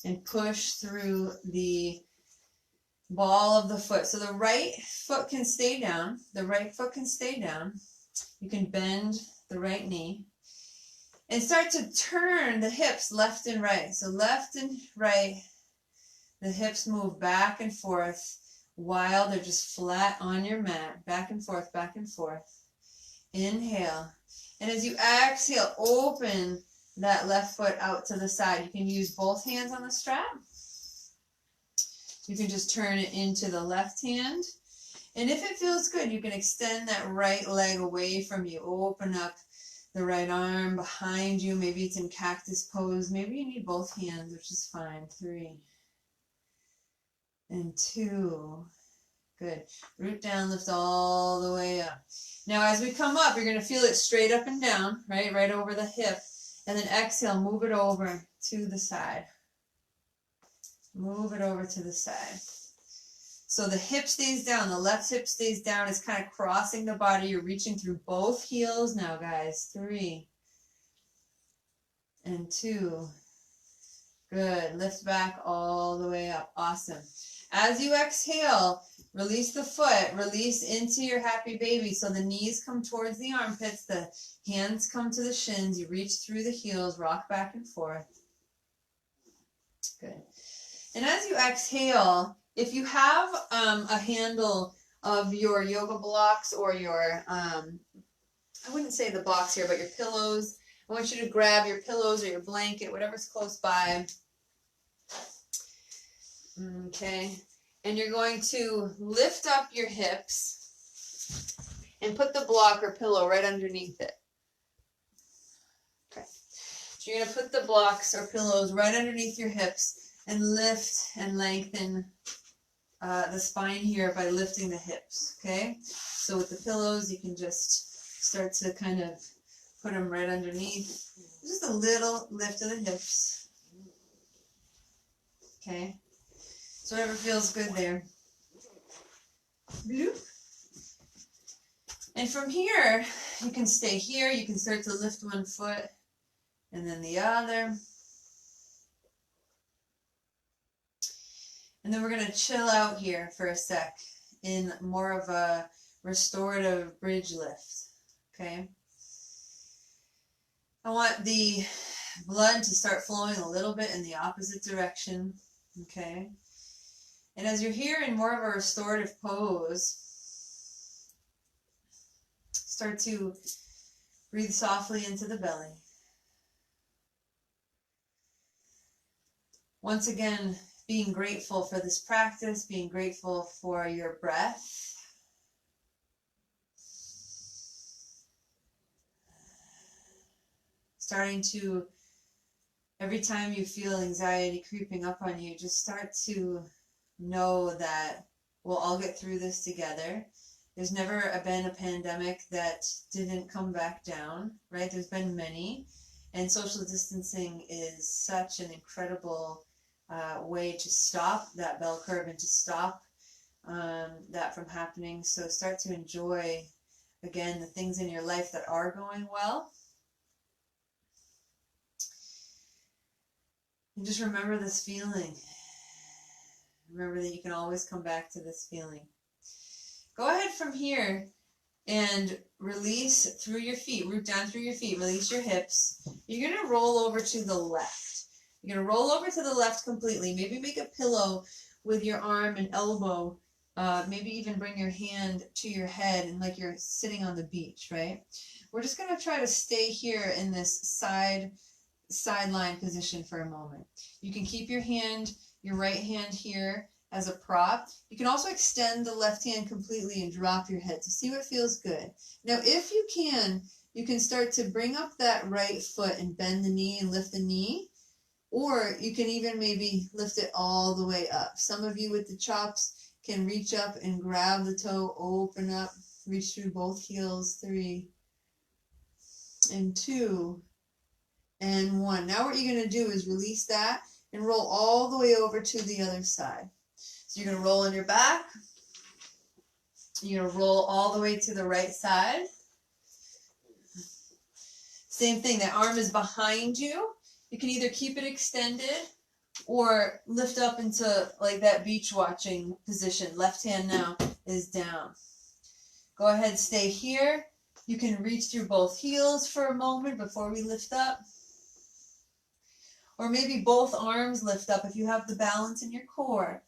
and push through the ball of the foot. So the right foot can stay down. The right foot can stay down. You can bend the right knee and start to turn the hips left and right. So left and right, the hips move back and forth while they're just flat on your mat. Back and forth, back and forth. Inhale. And as you exhale, open that left foot out to the side. You can use both hands on the strap. You can just turn it into the left hand. And if it feels good, you can extend that right leg away from you. Open up the right arm behind you. Maybe it's in cactus pose. Maybe you need both hands, which is fine. 3 and 2. Good. Root down, lift all the way up. Now, as we come up, you're going to feel it straight up and down, right? Right over the hip. And then exhale, move it over to the side. Move it over to the side. So the hip stays down. The left hip stays down. It's kind of crossing the body. You're reaching through both heels now, guys. 3 and 2. Good. Lift back all the way up. Awesome. As you exhale, release the foot, release into your happy baby. So the knees come towards the armpits, the hands come to the shins, you reach through the heels, rock back and forth. Good. And as you exhale, if you have a handle of your yoga blocks or your, I wouldn't say the box here, but your pillows, I want you to grab your pillows or your blanket, whatever's close by. Okay, and you're going to lift up your hips and put the block or pillow right underneath it. Okay, so you're going to put the blocks or pillows right underneath your hips and lift and lengthen the spine here by lifting the hips, okay? So with the pillows, you can just start to kind of put them right underneath. Just a little lift of the hips, okay? So whatever feels good there. Bloop. And from here, you can stay here. You can start to lift one foot and then the other. And then we're going to chill out here for a sec in more of a restorative bridge lift, okay? I want the blood to start flowing a little bit in the opposite direction, okay? And as you're here in more of a restorative pose, start to breathe softly into the belly. Once again, being grateful for this practice, being grateful for your breath. Starting to, every time you feel anxiety creeping up on you, just start to know that we'll all get through this together. There's never been a pandemic that didn't come back down, right? There's been many. And social distancing is such an incredible way to stop that bell curve and to stop that from happening. So start to enjoy, again, the things in your life that are going well. And just remember this feeling. Remember that you can always come back to this feeling. Go ahead from here and release through your feet, root down through your feet, release your hips. You're going to roll over to the left. You're going to roll over to the left completely. Maybe make a pillow with your arm and elbow. Maybe even bring your hand to your head and like you're sitting on the beach, right? We're just going to try to stay here in this sideline position for a moment. You can keep your right hand here as a prop. You can also extend the left hand completely and drop your head to see what feels good. Now, if you can start to bring up that right foot and bend the knee and lift the knee, or you can even maybe lift it all the way up. Some of you with the chops can reach up and grab the toe, open up, reach through both heels, 3 and 2 and 1. Now what you're going to do is release that and roll all the way over to the other side. So you're going to roll on your back. You're going to roll all the way to the right side. Same thing, that arm is behind you. You can either keep it extended or lift up into like that beach watching position. Left hand now is down. Go ahead, stay here. You can reach through both heels for a moment before we lift up. Or maybe both arms lift up if you have the balance in your core.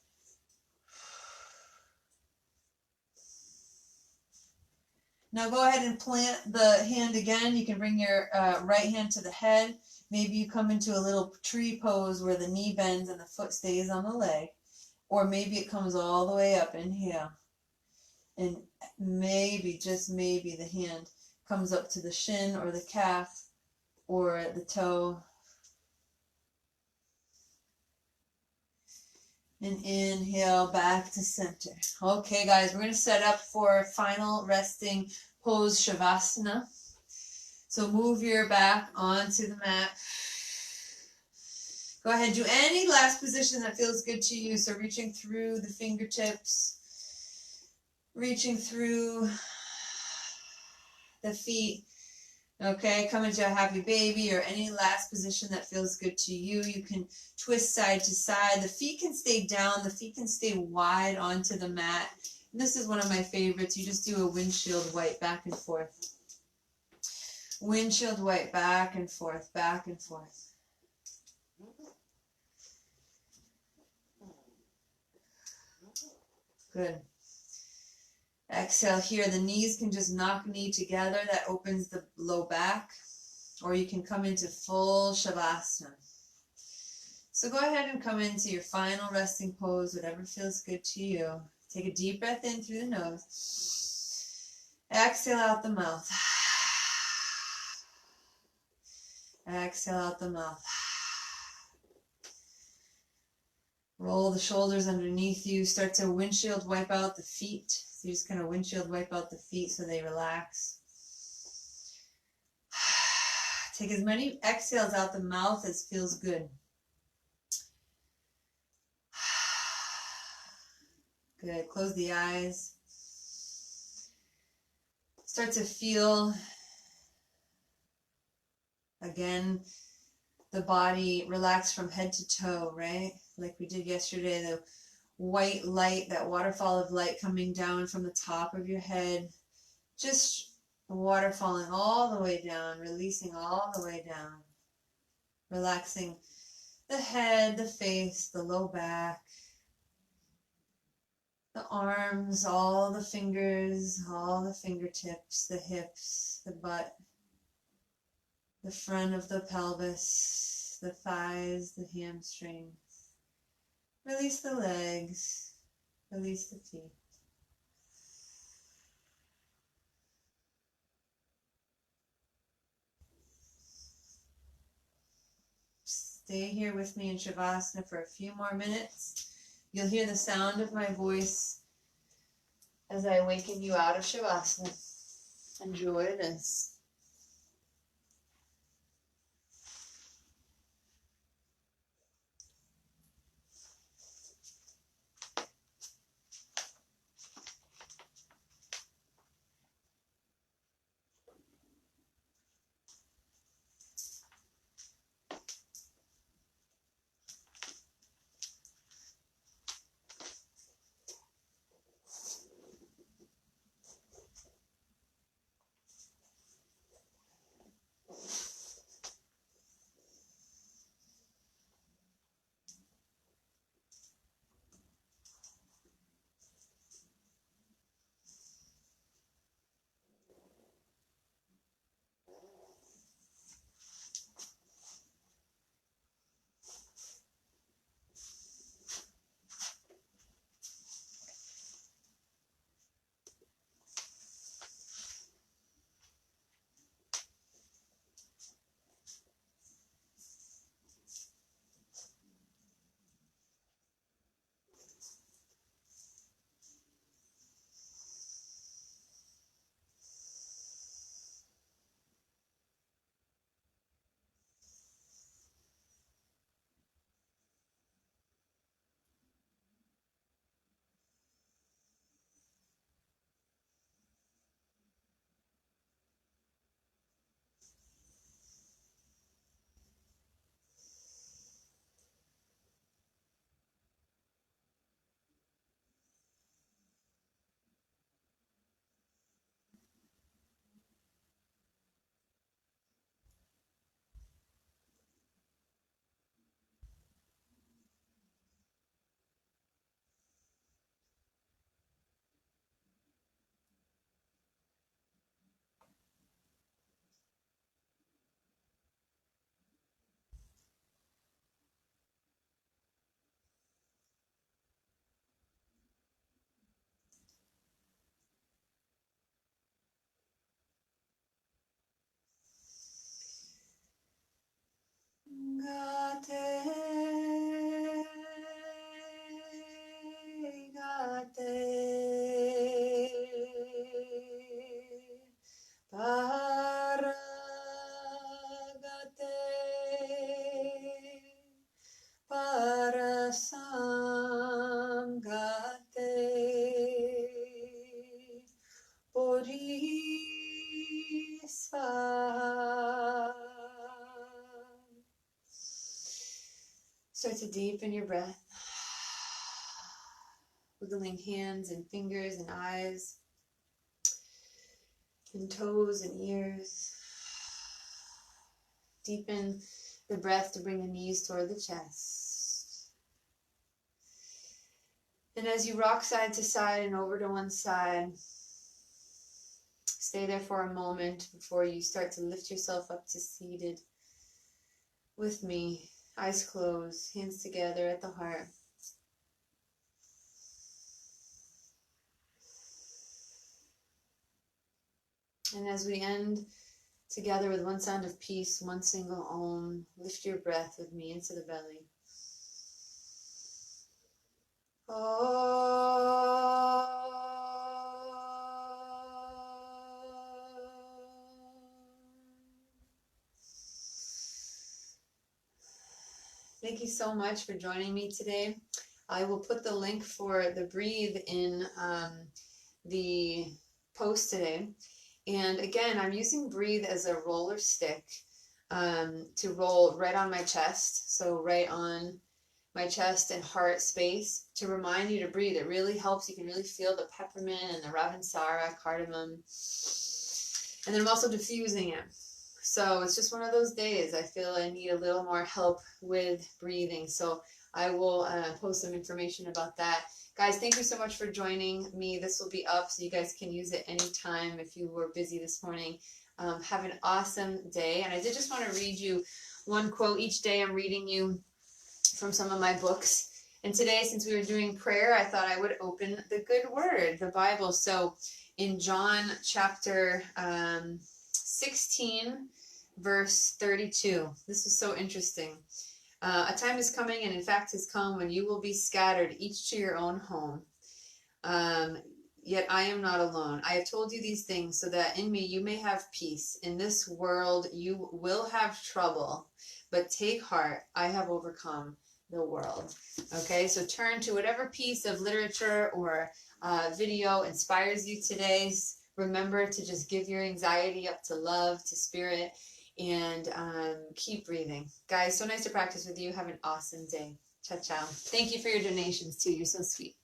Now go ahead and plant the hand again. You can bring your right hand to the head. Maybe you come into a little tree pose where the knee bends and the foot stays on the leg. Or maybe it comes all the way up. Inhale. And maybe, just maybe, the hand comes up to the shin or the calf or the toe. And inhale back to center. Okay, guys, we're going to set up for final resting pose, Shavasana. So move your back onto the mat. Go ahead, do any last position that feels good to you. So reaching through the fingertips, reaching through the feet. Okay, come into a happy baby or any last position that feels good to you. You can twist side to side. The feet can stay down. The feet can stay wide onto the mat. And this is one of my favorites. You just do a windshield wipe back and forth. Windshield wipe back and forth, back and forth. Good. Exhale here. The knees can just knock knee together. That opens the low back. Or you can come into full Shavasana. So go ahead and come into your final resting pose, whatever feels good to you. Take a deep breath in through the nose. Exhale out the mouth. Exhale out the mouth. Roll the shoulders underneath you. Start to windshield wipe out the feet. So you just kind of windshield wipe out the feet so they relax. Take as many exhales out the mouth as feels good. Good. Close the eyes. Start to feel, again, the body relax from head to toe, right? Like we did yesterday, the white light, that waterfall of light coming down from the top of your head, just water falling all the way down, releasing all the way down, relaxing the head, the face, the low back, the arms, all the fingers, all the fingertips, the hips, the butt, the front of the pelvis, the thighs, the hamstrings. Release the legs, release the feet. Stay here with me in Shavasana for a few more minutes. You'll hear the sound of my voice as I awaken you out of Shavasana. Enjoy this. Start to deepen your breath, wiggling hands and fingers and eyes and toes and ears. Deepen the breath to bring the knees toward the chest. And as you rock side to side and over to one side, stay there for a moment before you start to lift yourself up to seated with me. Eyes closed, hands together at the heart. And as we end together with one sound of peace, one single Om, lift your breath with me into the belly. Thank you so much for joining me today. I will put the link for the breathe in the post today. And again, I'm using breathe as a roller stick to roll right on my chest. So right on my chest and heart space to remind you to breathe. It really helps. You can really feel the peppermint and the Ravinsara, cardamom. And then I'm also diffusing it. So it's just one of those days. I feel I need a little more help with breathing. So I will post some information about that. Guys, thank you so much for joining me. This will be up so you guys can use it anytime if you were busy this morning. Have an awesome day. And I did just want to read you one quote. Each day I'm reading you from some of my books. And today, since we were doing prayer, I thought I would open the good word, the Bible. So in John chapter 16, verse 32, this is so interesting. A time is coming, and in fact has come, when you will be scattered, each to your own home. yet I am not alone. I have told you these things so that in me you may have peace. In this world you will have trouble, but take heart, I have overcome the world. Okay, so turn to whatever piece of literature or video inspires you today. Remember to just give your anxiety up to love, to spirit, and keep breathing. Guys, so nice to practice with you. Have an awesome day. Ciao, ciao. Thank you for your donations too. You're so sweet.